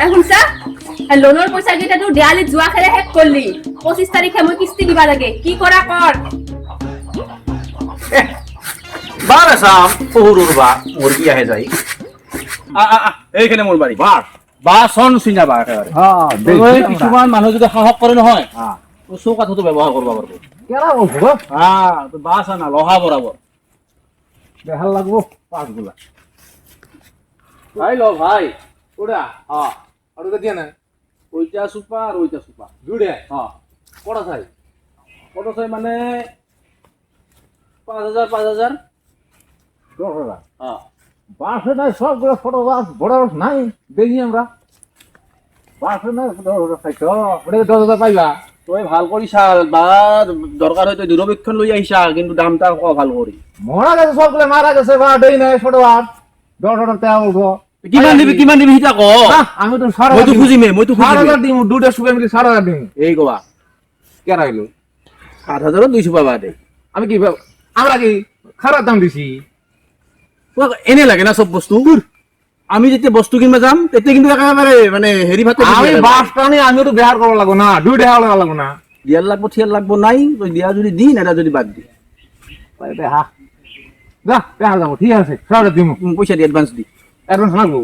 এখন স্যার লোনের পয়সা যেটা তুই দেয়ালি জুয়া খেলে হেক করলি 25 তারিখে মই কিস্তি দিবা লাগে কি করা কর বারে সাম পহুরুর বা মুরগি আহে যাই এইখানে মোর বাড়ি বা সন চিনা বা একেবাৰে কিছুমান মানুহ যদি সাহস কৰে নহয় ওচৰ কথাটো ব্যৱহাৰ কৰিব পাৰিব কেলা বলছো তো বাছ আনা লোহা বরাবর দেখাল লাগবো পাঁচগুলা ভাই লো ভাই ওটা আর ওটা দিয়ে না ওইটা সুপা আর ওইটা সুপা দুড়ে কটা চাই মানে 5,000 5,000 10,000 হ্যাঁ বাসে নাই সবগুলো ছোট বাস বড় বাস নাই দেখি আমরা বাসে নাই 10,000 চাইছো ওটা 10,000 পাইবা তই ভাল কৰিছা বা দৰকাৰ হয় তই দূৰবীক্ষণ লৈ আহিছা কিন্তু দামটা কওঁ ভাল কৰি মরা গেছে সবগুলো মারা গেছে বা দেই নাই ছোট বাস 10,000 টাকা বলবো কিমান দিবি সিটা ক আমি তো সারা মইতো খুজিমে 4,000 দিম দুটা সুবে মিলি 4,000 দিম এই কবা কে রাইলো 7,200 পাবা দে আমি কি আমরা কি খারাপ দাম দিছি এনে লাগে না সব বস্তু আমি যেতিয়া বস্তু কিনবা যাম তেতিয়া কিন্তু একেবাৰে মানে হেৰি ভাতে আমি বাস টানি আমি তো ব্যবহার করা লাগবো না দুই টাকা লাগবো না দিয়ার লাগবো থিয়ার লাগবো নাই তই দিয়া যদি দিন এটা যদি বাদ দি দেখা যা দেখা যাবো ঠিক আছে সারা দিমু পয়সা দি অ্যাডভান্স দি অ্যাডভান্স লাগবো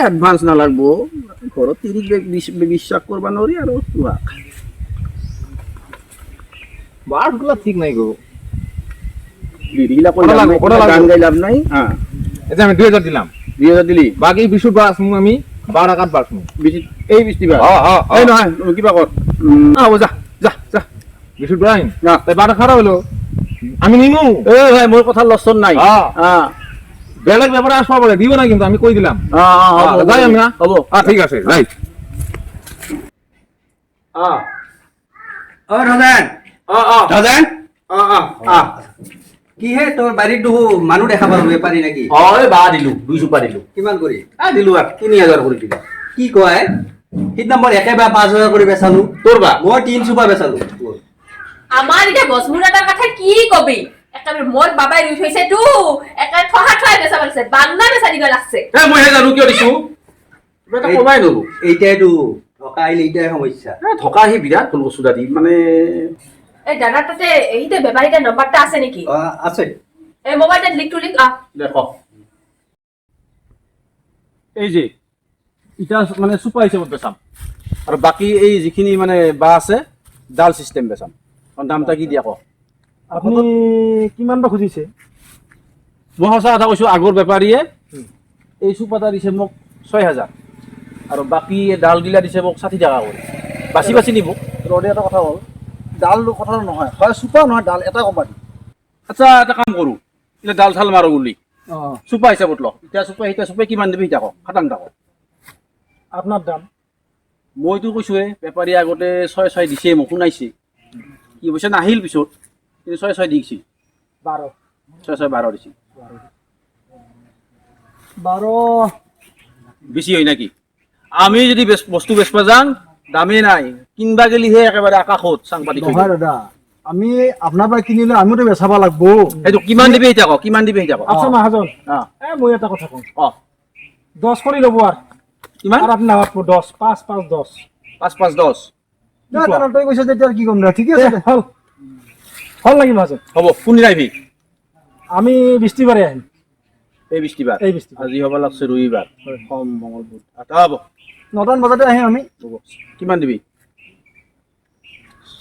অ্যাডভান্স না লাগবো ঘৰত তিৰিক বিশ্বাস কৰবা নৰি আৰু তুয়া বাসগুলো ঠিক নাই গো দিদিলা ওটা লাগবো, ওটা লাগবো। গান গাই লাভ নাই হ্যাঁ এটা আমি 2,000 দিলাম 2,000 দিলি বাকি 20 বাস আমি 12 কাট বাস এই বৃষ্টিবাৰ হ্যাঁ এই নহয় কিবা কর হ'ব যা যা যা 20 ব্রাইন না। তাই 12 খারাপ হলো আমি নিমু এই ভাই মোৰ কথা লচন নাই হ্যাঁ। বেলেগ ব্যাপারে আসবা বলে দিব না কিন্তু আমি কই দিলাম যাই আমি না হ'ব ঠিক আছে যাই ৰজন দাদান কি হে তোৰ বাৰীত দুহু মানুহ দেখা পালো বেপাৰী নেকি এই বা দিলো 200 পা দিলো কিমান কৰি দিলো আর 3,000 কৰি দিলো কি কয় সিদিনা মই একেবাৰে 5,000 কৰি বেচালো তোৰ বা মই 300 পা বেচালো আমার এটা বসমুরাটার কথা কি কবি একেবারে মোর বাবাই রুই হইছে তু একেবারে ঠহা বেচা পারছে বান্না বেচা দিবা লাগছে মই হে জানো কিয় দিছো এটা কমাই নলো এইটাইতো টকা আহিলে এইটাই সমস্যা থকা সি বিৰাট ভুল বস্তু দাদি মানে এই দাদার তাতে এইতে ব্যাপারীটার নাম্বারটা আছে নাকি আছে এই মোবাইলটা লিখ টু লিখ দেখ এই যে এটা মানে সুপাৰ হিচাপত বেচাম আৰু বাকী এই যিখিনি মানে বা আছে ডাল চিষ্টেম বেচাম দামটা কি দিয়া ক আপনি কিমান বা খুজিছে মই সঁচা কথা কৈছো আগৰ বেপাৰীয়ে এই চুপাটা দিছে মোক 6,000 আৰু বাকী ডাল গিলা দিছে মোক 60 টকা কৰি বাছি নিব ৰদে এটা কথা হ'ল ডাল কথা নহয় হয় চুপা নহয় ডাল এটা কমা দি আচ্ছা এটা কাম কৰো এতিয়া ডাল চাল মাৰো বুলি চুপা হিচাপত ল এতিয়া চুপা কিমান দিবি এতিয়া ক খাটাং টা ক আপনার দাম মইতো কৈছোৱে বেপাৰী আগতে 6 দিছে মোক শুনাইছে কি অৱশ্যে নাহিল পিছত কিন্তু 6 দিছে 12 6 দিছে 12 বেছি হয় নাকি আমি যদি বস্তু বেচবা যাং দামে নাই কিনবা গেলিহে একেবাৰে আকাশত সাংপাতি থৈ নহয় দাদা আমি আপনার পৰা কিনিলে আমিও তো বেচাবা লাগবো এইটো কিমান দিবি এতিয়া ক কিমান দিবি এতিয়া ক আচ্ছা মহাজন মই এটা কথা কম 10 করে লব আর কিমান আর আপনি নামাত 10 5 5 10 5 10 না না তুই কইছ যে আর কি কম না ঠিক আছে হল হল লাগি মহাজন হ'ব কোনদিন আহিবি আমি বৃষ্টিবারে আহিম এই বৃষ্টিবাৰ এই বৃষ্টিবাৰ আজি হ'ব লাগছে ৰবিবাৰ সোম মঙ্গল বুধ আটা হ'ব 9 বজাতে আহিম আমি হ'ব কিমান দিবি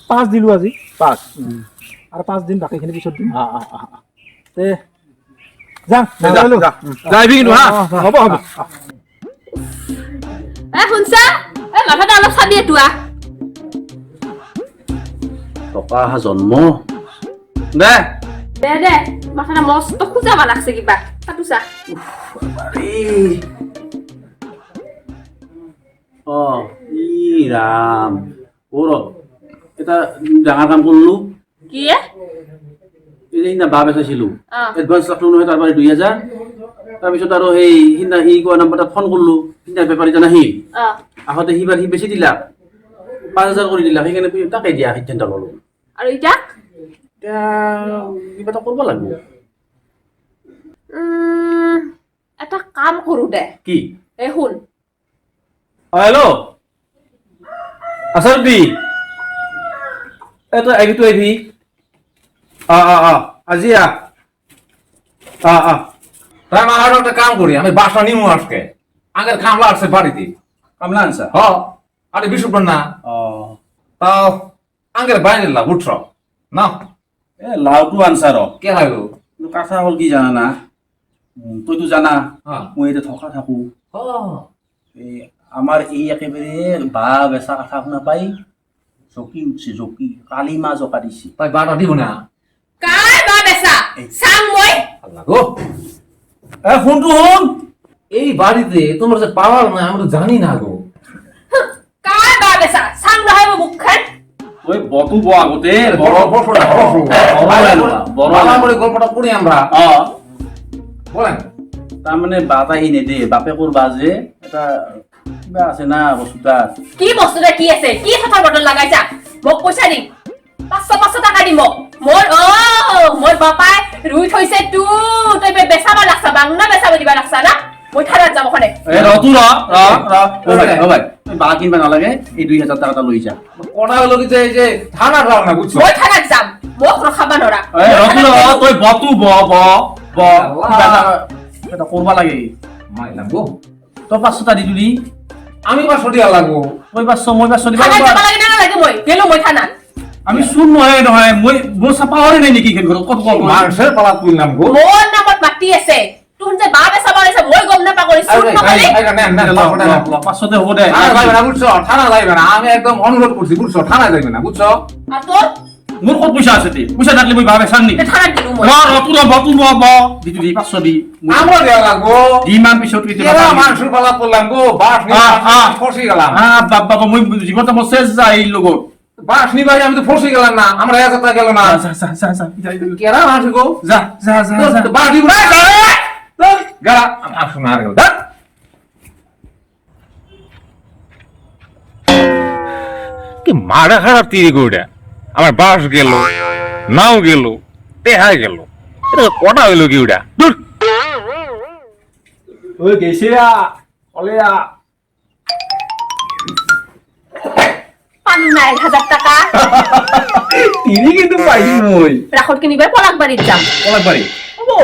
5 দিলো আজি 5 আর 5 দিন বাকিখিনি পিছত দিম তে যা যাইবি কিন্তু হা হ'ব হ'ব শুনছা মাথাটা অলপ চাবি তোৱা টকা জন্ম দে দে মাথাটা মস্ত খুজাবা লাগছে কিবা কাটুছা ৰাম এটা ডাঙৰ কাম কৰিলো কি এই না বা বেচাইছিলো এডভান্স লাগলো নহয় তাৰপৰা 2,000 তাৰপিছত আৰু সেই সিদিনা সি কোৱা নাম্বাৰটা ফোন কৰিলো সিদিনা বেপাৰীজন আহিল আহোঁতে সি বেছি দিলা 5,000 কৰি দিলা সেইকাৰণে তাকে দিয়া সিদ্ধান্ত ললো আৰু এতিয়া কিবা এটা কৰিব লাগিব এটা কাম কৰো দে কি এই শুন হেল্ল' আছাৰুদ্দি তই আহিবি তই আহিবি আজি তাই আমার একটা কাম করি আমি বাসা নিমু আজকে আগের কামলা আসছে বাড়িতে কামলা আনছা হ আরে বিশুপন না তাও আগের বাইরে লাভ উঠছ না লাওটো আনছা ৰ কে হলো কিন্তু কথা হ'ল কি জানা না তইতো জানা হ্যাঁ মই এতিয়া থকা থাকো ও এই আমাৰ এই একেবাৰে বা বেচা কথা শুনা পাই জকি উঠছে জকি কালি মা জকা দিছে তাই বাটা দিব না কাই বা বেচা চাং মই আল্লাহ গো ফোনটো শুন এই বাড়িতে তোমার যে পাওয়ার না আমরা তো জানি না গো কাই বা বেচা চাং নহয় মই মুখখান তই বতো ব আগতে বড় বড় বড় করে গল্পটা করি আমরা বলেন তাৰমানে বাটা এই নেদে বাপেকৰ বা যে এটা কিবা আছে না বস্তুটা কি বস্তুটা কি আছে কি কথা বটল লাগাইছা মোক পইচা দিম 500 টাকা দিম মোৰ বাপাই ৰুই থৈছে তই বেচাবা লাগছা বাংলা বেচাব দিবা লাগছা না মই থানাত যাম খনে ৰতো ৰ ভাই তই বা কিনবা নালাগে এই 2000 টাকা লৈ যা কোনা হলো কি যে এই যে থানা যাও না বুঝছো মই থানাত যাম মোক ৰখাবা নৰা ৰতো তই বতো ব এটা কৰবা লাগে মাইলাম গো তই 500 টা দি দিলি আমি বা সরিয়া লাগবো তই 500 মই 500 দিবা থানাত যাব লাগে না লাগে মই গেলো মই থানাত আমি শুন নহয় মই মোৰ চাপা হৰে নাই নেকি ঘৰত কত কল মানুষের পালা তুললাম গো মোৰ নামত মাটি আছে তুন যে বা বেচাব লাগিছে মই গম নাপা কৰি শুন নকলি 500 তে হ'ব দে থানা যাইবে না বুঝছো থানা যাইবে না আমি একদম অনুরোধ করছি বুঝছো থানা যাইবে না বুঝছো আর তোর মোৰ কত পইচা আছে তে পইচা থাকলে মই ভাবে চাননি থানাত দিলো মই ৰতো বতো ব দি দিলি 500 দি আমরা দেওয়া লাগবো দিমান পিছত তুই কেরা মানুষের পালা তুললাম গো বাস নিয়ে ফসি গেলাম বাবা মই জীবনটা মই শেষ যাই লগত বাস নিবাই আমি তো ফসি গেলাম না আমরা 1000 টাকা গেল না কেরা মানুষ গো যা যা যা যা বাস দিব না গেলা আসুন আর গেল কি মারা খারাপ তিরি গোটা আমার বাস গেল নাও গেল টেহা গেল এটা কটা হইলো কি ওটা দূর ওই গেছিরা অলেয়া পানি নাই 1000 টাকা তিনি কিন্তু পাইছি মই রাখত কিনিবে পলাক বাড়িত যাম কলাক বাড়ি ও